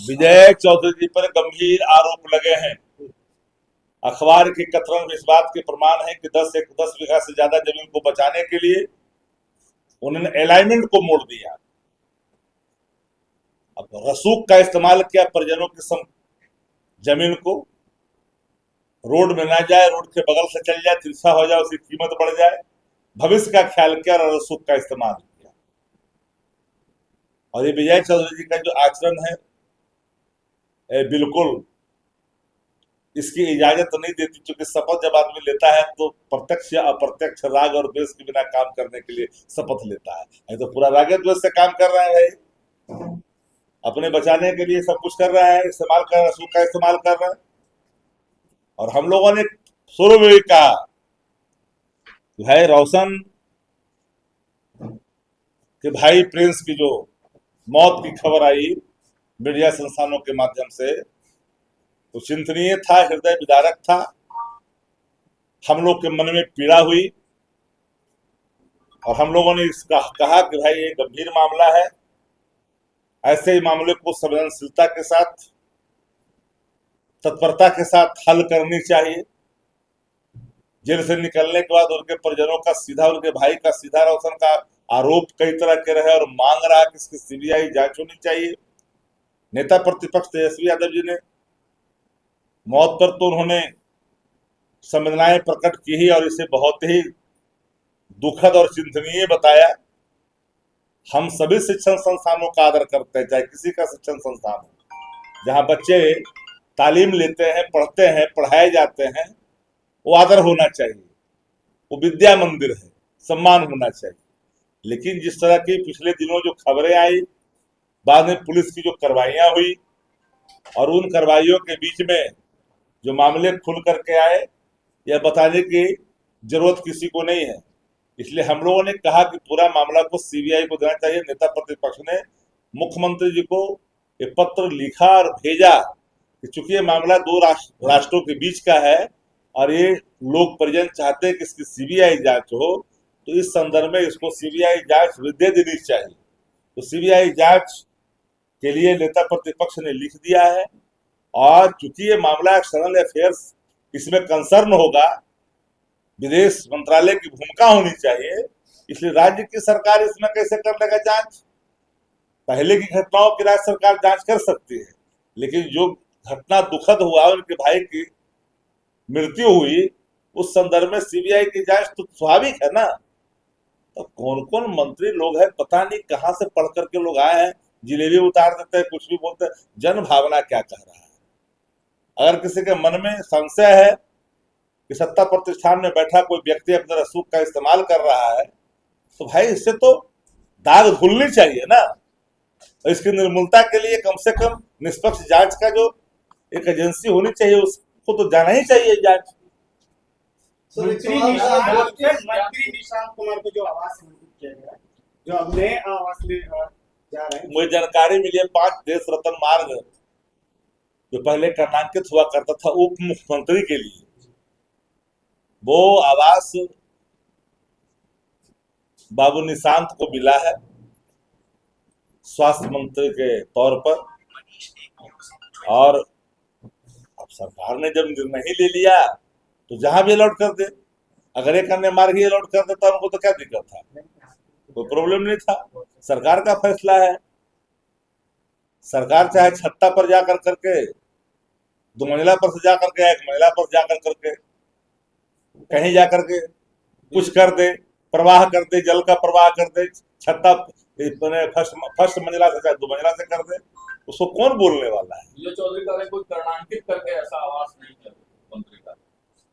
विजय चौधरी जी पर गंभीर आरोप लगे हैं। अखबार के कथन इस बात के प्रमाण है कि 10 बीघा से ज्यादा जमीन को बचाने के लिए उन्होंने अलाइनमेंट को मोड़ दिया। अब रसूख का इस्तेमाल किया परिजनों की जमीन को, रोड में ना जाए, रोड के बगल से चल जाए, तिरछा हो जाए, उसकी कीमत बढ़ जाए, भविष्य का ख्याल किया और रसूख का इस्तेमाल किया। और ये विजय चौधरी जी का जो आचरण है बिल्कुल इसकी इजाजत नहीं देती, क्योंकि शपथ जब आदमी लेता है तो प्रत्यक्ष या अप्रत्यक्ष राग और द्वेष के बिना काम करने के लिए शपथ लेता है। ये तो पूरा राग द्वेष से काम कर रहा है भाई, अपने बचाने के लिए सब कुछ कर रहा है, इस्तेमाल कर रहा है, रसूख का इस्तेमाल कर रहा है। और हम लोगों ने शुरू में भी कहा भाई रोशन कि भाई प्रिंस की जो मौत की खबर आई मीडिया संस्थानों के माध्यम से, तो चिंतनीय था, हृदय विदारक था, हम लोग के मन में पीड़ा हुई और हम लोगों ने इसका कहा कि भाई ये गंभीर मामला है, ऐसे ही मामले को संवेदनशीलता के साथ, तत्परता के साथ हल करनी चाहिए। जेल से निकलने के बाद उनके परिजनों का सीधा, उनके भाई का सीधा रोशन का आरोप कई तरह के रहे और मांग रहा कि इसकी सीबीआई जांच होनी चाहिए। नेता प्रतिपक्ष तेजस्वी यादव जी ने मौत पर तो उन्होंने संवेदनाएं प्रकट की ही और इसे बहुत ही दुखद और चिंतनीय बताया। हम सभी शिक्षण संस्थानों का आदर करते हैं, चाहे किसी का शिक्षण संस्थान हो, जहां बच्चे तालीम लेते हैं, पढ़ते हैं, पढ़ाए जाते हैं, वो आदर होना चाहिए, वो विद्या मंदिर है, सम्मान होना चाहिए। लेकिन जिस तरह की पिछले दिनों जो खबरें आई, बाद में पुलिस की जो कार्रवाइयां हुई और उन कार्रवाइयों के बीच में जो मामले खुल करके आए, यह बताने की जरूरत किसी को नहीं है। इसलिए हम लोगों ने कहा कि पूरा मामला को सीबीआई को देना चाहिए। नेता प्रतिपक्ष ने मुख्यमंत्री जी को ये पत्र लिखा और भेजा कि चूंकि ये मामला दो राष्ट्रों के बीच का है और ये लोग परिजन चाहते हैं कि इसकी सीबीआई जांच हो, तो इस संदर्भ में इसको सीबीआई जांच दे देनी चाहिए। तो सीबीआई जांच के लिए नेता प्रतिपक्ष ने लिख दिया है और चूंकि ये मामला एक्सटर्नल अफेयर्स इसमें कंसर्न होगा, विदेश मंत्रालय की भूमिका होनी चाहिए, इसलिए राज्य की सरकार इसमें कैसे कर लेगा जांच। पहले की घटनाओं की राज्य सरकार जांच कर सकती है, लेकिन जो घटना दुखद हुआ, उनके भाई की मृत्यु हुई, उस संदर्भ में सीबीआई की जांच तो स्वाभाविक है ना। तो कौन कौन मंत्री लोग हैं, पता नहीं कहां से पढ़ करके लोग आए हैं, जिलेबी उतार देते हैं, कुछ भी बोलते हैं। जन भावना क्या कह रहा है? अगर किसी के मन में संशय है कि सत्ता प्रतिष्ठान में बैठा कोई व्यक्ति अपने रसूख का इस्तेमाल कर रहा है, तो भाई इससे तो दाग धुलनी चाहिए ना। और इसकी निर्मूलता के लिए कम से कम निष्पक्ष जांच का जो एक एजेंसी होनी चाहिए, उसको तो जाना ही चाहिए जांच। मंत्री निशांत कुमार को जो आवास मंजूर किया गया, जो अब नए आवास में जा रहे हैं, मुझे जानकारी मिली है 5 देश रत्न मार्ग जो पहले कर्णांकित हुआ करता था उप मुख्यमंत्री के लिए, वो आवास बाबू निशांत को मिला है स्वास्थ्य मंत्री के तौर पर। और अब सरकार ने जब निर्णय ही ले लिया तो जहां भी अलॉट कर दे, अगर एक अन्य मार्ग ही अलॉट कर देता उनको तो क्या दिक्कत था, कोई प्रॉब्लम नहीं था। सरकार का फैसला है, सरकार चाहे छत्ता पर जाकर करके, 2 मंजिला पर से जाकर के, 1 मंजिला पर जाकर करके, कहीं जाकर के कुछ कर दे, प्रवाह कर दे, जल का प्रवाह कर दे, छत्ता फर्स्ट मंजिला से चाहे 2 मंजिला से कर दे, उसको कौन बोलने वाला है? विजय चौधरी का कोई कर्णांकित करके ऐसा आवास नहीं है मंत्री का,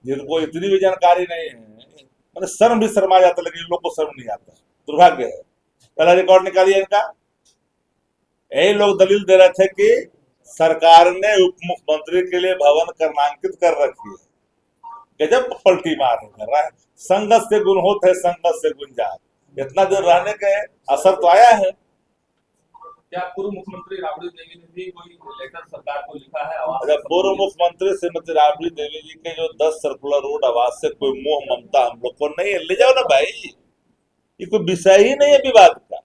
जिनको इतनी भी जानकारी नहीं है, मैंने शर्म भी शर्मा जाता, लेकिन इन लोग को शर्म नहीं आता, दुर्भाग्य है। पहला रिकॉर्ड निकालिए इनका। यही लोग दलील दे रहे थे कि सरकार ने उप मुख्यमंत्री के लिए भवन कर्णांकित कर रखी है। गजब पलटी मार रहा है। संगत से गुण होत है, संगत से गुंजात। इतना दिन रहने के असर तो आया है। क्या पूर्व मुख्यमंत्री राबड़ी देवी ने भी कोई लेटर सरकार को लिखा है? जब पूर्व मुख्यमंत्री श्रीमती राबड़ी देवी जी के जो 10 सर्कुलर रोड आवास से कोई मोह ममता हम लोग को नहीं है, ले जाओ ना भाई, ये कोई विषय ही नहीं है विवाद का।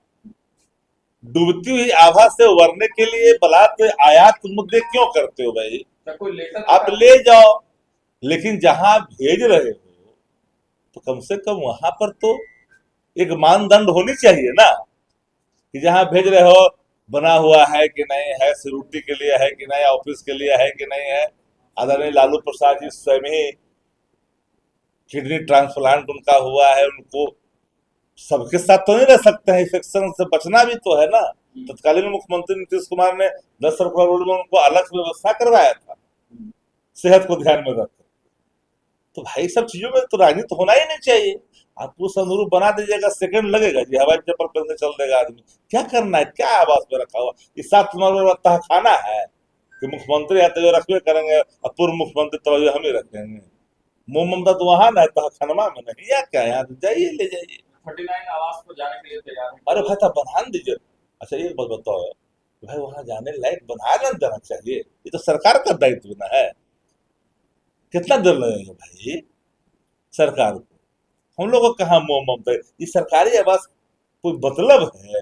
डूबती हुई आभा से उबरने के लिए बलात् आयात मुद्दे क्यों करते हो भाई? क्या कोई लेटर आप ले जाओ, लेकिन जहां भेज रहे हो तो कम से कम वहां पर तो एक मानदंड होनी चाहिए ना, कि जहां भेज रहे हो बना हुआ है कि नहीं है, सिक्योरिटी के लिए है कि नहीं, ऑफिस के लिए है कि नहीं है। आदरणीय लालू प्रसाद जी स्वयं ही किडनी ट्रांसप्लांट उनका हुआ है, उनको सबके साथ तो नहीं रह सकते हैं, इन्फेक्शन से बचना भी तो है ना। तत्कालीन मुख्यमंत्री नीतीश कुमार ने 10 करोड़ में उनको अलग से व्यवस्था करवाया था, सेहत को ध्यान में रखकर। तो भाई सब चीजों में तो राजनीति होना ही नहीं चाहिए। आप उस अनुरूप बना दीजिएगा, सेकंड लगेगा जी, हवाई चप्पल पहन के चल देगा आदमी। क्या करना है, क्या आवास में रखा हुआ? इस साथ तुम्हारा खाना है कि मुख्यमंत्री है तो रखबे करेंगे और पूर्व मुख्यमंत्री तो हम ही रखेंगे। मोह ममता तो वहां ना है, तहखानमा में नहीं, या क्या? यहाँ तो जाइए, ले जाइए। 39 आवास को जाने के लिए तैयार है। अरे भाई साहब बना दीजिए। अच्छा एक बात बताओ भाई, वहां जाने लायक बना ना देना चाहिए, ये तो सरकार का दायित्व ना है। कितना देर लगेगा भाई सरकार को? हम लोग को कहाँ मोह ममता है? ये सरकारी आवास कोई मतलब है?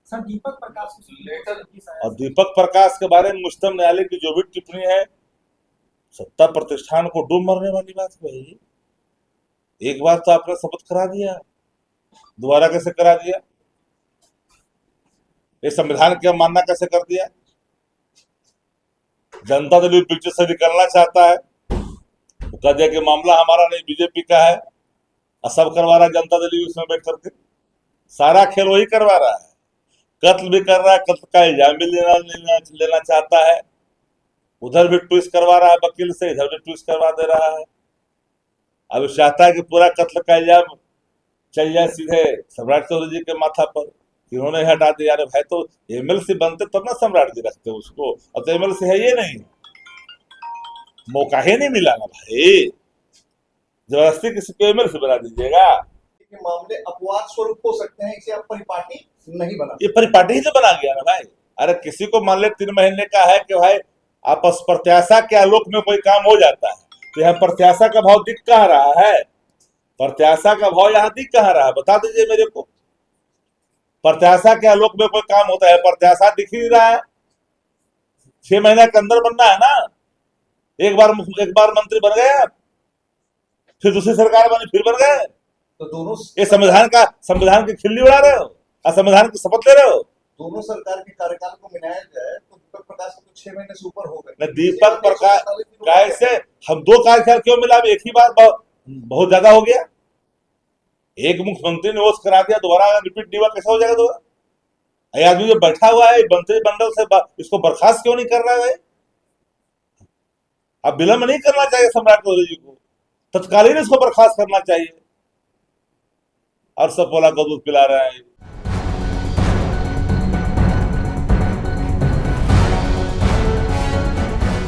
सर दीपक प्रकाश लेटर और दीपक प्रकाश के बारे में उच्चतम न्यायालय की जो भी टिप्पणी है, सत्ता प्रतिष्ठान को डूब मरने वाली बात है भाई। एक बार तो आपने शपथ करा दिया, दोबारा कैसे करा दिया? ये संविधान का मानना कैसे कर दिया? जनता दल पीछे से निकलना चाहता है, वो कह दिया कि मामला हमारा नहीं, बीजेपी का है, और सब करवा रहा है जनता दल उसमें बैठ करके। सारा खेल वही करवा रहा है, कत्ल भी कर रहा है, कत्ल का इल्जाम भी लेना चाहता है, उधर भी ट्विस्ट करवा रहा है वकील से, इधर भी ट्विस्ट करवा दे रहा है। अब चाहता है कि पूरा कत्ल का इल्जाम चल जाए सीधे सम्राट चौधरी जी के माथा पर, इन्होंने हटा दिया। अरे भाई तो एमएलसी बनते तब ना सम्राट जी रखते उसको, अब तो एमएलसी है ये नहीं, मौका ही नहीं मिला ना भाई, जबरदस्ती किसी को एमएलसी बना दीजिएगा। के मामले अपवाद स्वरूप हो सकते हैं, इसे आप परिपाटी नहीं बना। ये परिपाटी ही तो बना गया ना भाई। अरे किसी को मान ले 3 महीने का है कि भाई आपस प्रत्याशा के आलोक में कोई काम हो जाता है, तो यहाँ प्रत्याशा का भाव दिख कहाँ रहा है? प्रत्याशा का भाव यहाँ दिख कहाँ रहा है? बता दीजिए मेरे को। प्रत्याशा के आलोक में कोई काम होता है? प्रत्याशा दिख ही नहीं रहा है। 6 महीने के अंदर बनना है ना। एक बार मंत्री बन गए आप, फिर दूसरी सरकार बनी, फिर बन गए। तो दोनों ये संविधान की खिल्ली उड़ा रहे हो, असंविधान की शपथ ले रहे हो। दोनों सरकार के कार्यकाल को मिलाया जाए तो दीपक प्रकाश को 6 महीने से ऊपर हो गए। दीपक प्रकाश कैसे? हम 2 कार्यकाल क्यों मिला? एक ही बार बहुत ज्यादा हो गया। एक मुख्यमंत्री ने ओस करा दिया, दोबारा रिपीट नहीं हुआ, कैसा हो जाएगा दोबारा? ये आदमी जो बैठा हुआ है मंत्रिमंडल से, इसको बर्खास्त क्यों नहीं कर रहा है भाई? अब विलंब नहीं करना चाहिए सम्राट चौधरी जी को, तत्कालीन इसको बर्खास्त करना चाहिए। और सब बोला को दूध पिला रहे हैं।